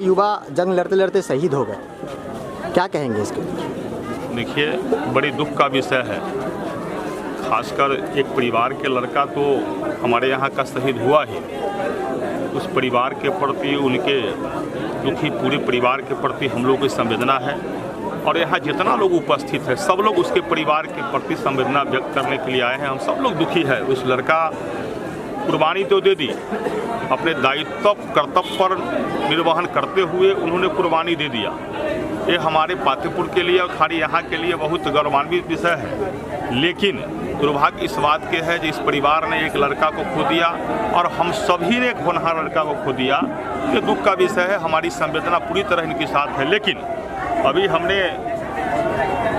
युवा जंग लड़ते लड़ते शहीद हो गए, क्या कहेंगे इसके? देखिए, बड़ी दुख का विषय है। खासकर एक परिवार के लड़का तो हमारे यहाँ का शहीद हुआ ही, उस परिवार के प्रति, उनके दुखी पूरे परिवार के प्रति हम लोगों की संवेदना है। और यहाँ जितना लोग उपस्थित है सब लोग उसके परिवार के प्रति संवेदना व्यक्त करने के लिए आए हैं। हम सब लोग दुखी है। उस लड़का कुर्बानी तो दे दी, अपने दायित्व कर्तव्य पर निर्वहन करते हुए उन्होंने कुर्बानी दे दिया। ये हमारे पातेपुर के लिए और खाली यहाँ के लिए बहुत गौरवान्वित विषय है। लेकिन दुर्भाग्य इस बात के है कि इस परिवार ने एक लड़का को खो दिया और हम सभी ने एक होनहार लड़का को खो दिया। ये दुख का विषय है। हमारी संवेदना पूरी तरह इनके साथ है। लेकिन अभी हमने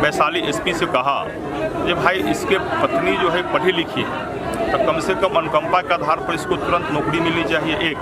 वैशाली एसपी से कहा कि भाई इसके पत्नी जो है पढ़ी लिखी है, तो कम से कम अनुकंपा के आधार पर इसको तुरंत नौकरी मिलनी चाहिए। एक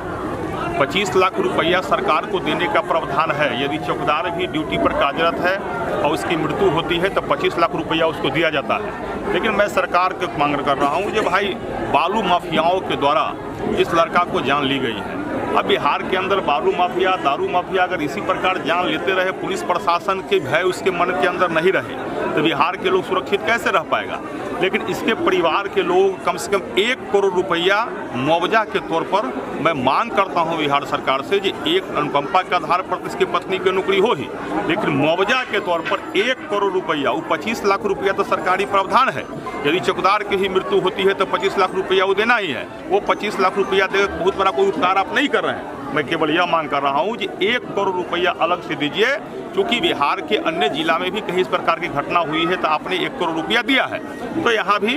25 लाख रुपया सरकार को देने का प्रावधान है। यदि चौकीदार भी ड्यूटी पर कार्यरत है और उसकी मृत्यु होती है तो 25 लाख रुपया उसको दिया जाता है। लेकिन मैं सरकार को मांग कर रहा हूँ कि भाई बालू माफियाओं के द्वारा इस लड़का को जान ली गई है। अब बिहार के अंदर बालू माफिया, दारू माफिया अगर इसी प्रकार जान लेते रहे, पुलिस प्रशासन के भय उसके मन के अंदर नहीं रहे, तो बिहार के लोग सुरक्षित कैसे रह पाएगा। लेकिन इसके परिवार के लोग कम से कम 1 करोड़ रुपया मुआवजा के तौर पर मैं मांग करता हूं बिहार सरकार से कि एक अनुकंपा के आधार पर इसकी पत्नी की नौकरी हो ही, लेकिन मुआवजा के तौर पर 1 करोड़ रुपया, वो 25 लाख रुपया तो सरकारी प्रावधान है। यदि चौकीदार की ही मृत्यु होती है तो 25 लाख रुपया वो देना ही है। वो 25 लाख रुपया देकर बहुत बड़ा कोई उपकार आप नहीं कर रहे हैं। मैं केवल यह मांग कर रहा हूं कि 1 करोड़ रुपया अलग से दीजिए, क्योंकि बिहार के अन्य जिला में भी कहीं इस प्रकार की घटना हुई है तो आपने 1 करोड़ रुपया दिया है। तो यहाँ भी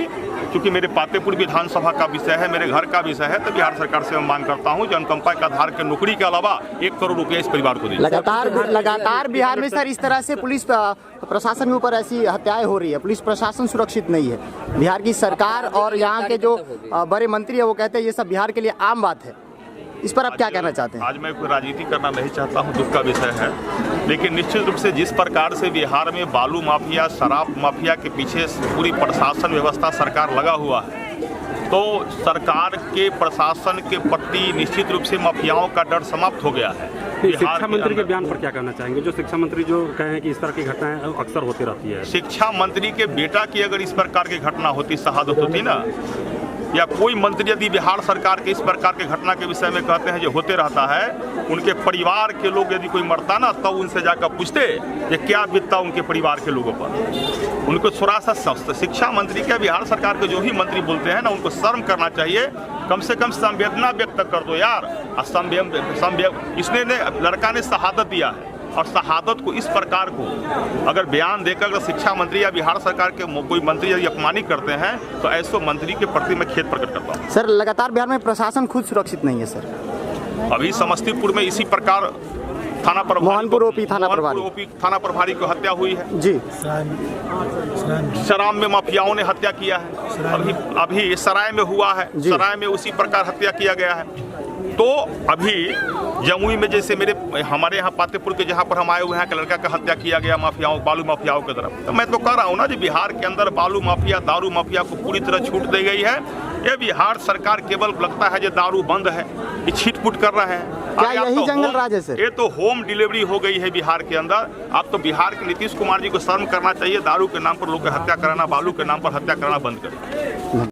क्योंकि मेरे पातेपुर विधानसभा का विषय है, मेरे घर का विषय है, तो बिहार सरकार से मैं मांग करता हूँ कि अनुकंपा के आधार के नौकरी के अलावा 1 करोड़ रुपया इस परिवार को दीजिए। लगातार बिहार में सर इस तरह से पुलिस प्रशासन के ऊपर ऐसी हत्याएं हो रही है, पुलिस प्रशासन सुरक्षित नहीं है। बिहार की सरकार और यहाँ के जो बड़े मंत्री है वो कहते हैं ये सब बिहार के लिए आम बात है। इस पर आप क्या कहना चाहते हैं? आज मैं कोई राजनीति करना नहीं चाहता हूं, दुख का विषय है। लेकिन निश्चित रूप से जिस प्रकार से बिहार में बालू माफिया, शराब माफिया के पीछे पूरी प्रशासन व्यवस्था सरकार लगा हुआ है, तो सरकार के प्रशासन के प्रति निश्चित रूप से माफियाओं का डर समाप्त हो गया है। शिक्षा मंत्री के बयान पर क्या कहना चाहेंगे? जो शिक्षा मंत्री जो कहे कि इस तरह की घटनाएं अक्सर होती रहती है। शिक्षा मंत्री के बेटा की अगर इस प्रकार की घटना होती, शहादत होती ना, या कोई मंत्री यदि बिहार सरकार के इस प्रकार के घटना के विषय में कहते हैं जो होते रहता है, उनके परिवार के लोग यदि कोई मरता ना तब उनसे जाकर पूछते ये क्या बीतता उनके परिवार के लोगों पर। उनको थोड़ा सा शिक्षा मंत्री के, बिहार सरकार के जो भी मंत्री बोलते हैं ना, उनको शर्म करना चाहिए। कम से कम संवेदना व्यक्त कर दो यार। इसने लड़का ने शहादत दिया है और शहादत को इस प्रकार को अगर बयान देकर अगर शिक्षा मंत्री या बिहार सरकार के कोई मंत्री यदि अपमानित करते हैं तो ऐसे मंत्री के प्रति मैं खेद प्रकट करता हूँ। सर लगातार बिहार में प्रशासन खुद सुरक्षित नहीं है सर। अभी समस्तीपुर में इसी प्रकार थाना प्रभारी मोहनपुर ओपी थाना प्रभारी को हत्या हुई है जी। शराब में माफियाओं ने हत्या किया है। अभी सराय में हुआ है, सराय में उसी प्रकार हत्या किया गया है। तो अभी जमुई में जैसे हमारे यहाँ पातेपुर के जहाँ पर हम आए हुए हैं कि लड़का का हत्या किया गया माफियाओं, बालू माफियाओं की तरफ। तो मैं तो कह रहा हूँ ना कि बिहार के अंदर बालू माफिया, दारू माफिया को पूरी तरह छूट दी गई है। ये बिहार सरकार केवल लगता है जो दारू बंद है, ये छीट-फूट कर रहे हैं। क्या यही जंगल राज है सर? ये तो होम डिलीवरी हो गई है बिहार के अंदर। अब तो बिहार के नीतीश कुमार जी को शर्म करना चाहिए। दारू के नाम पर लोग की हत्या कराना, बालू के नाम पर हत्या कराना बंद करें।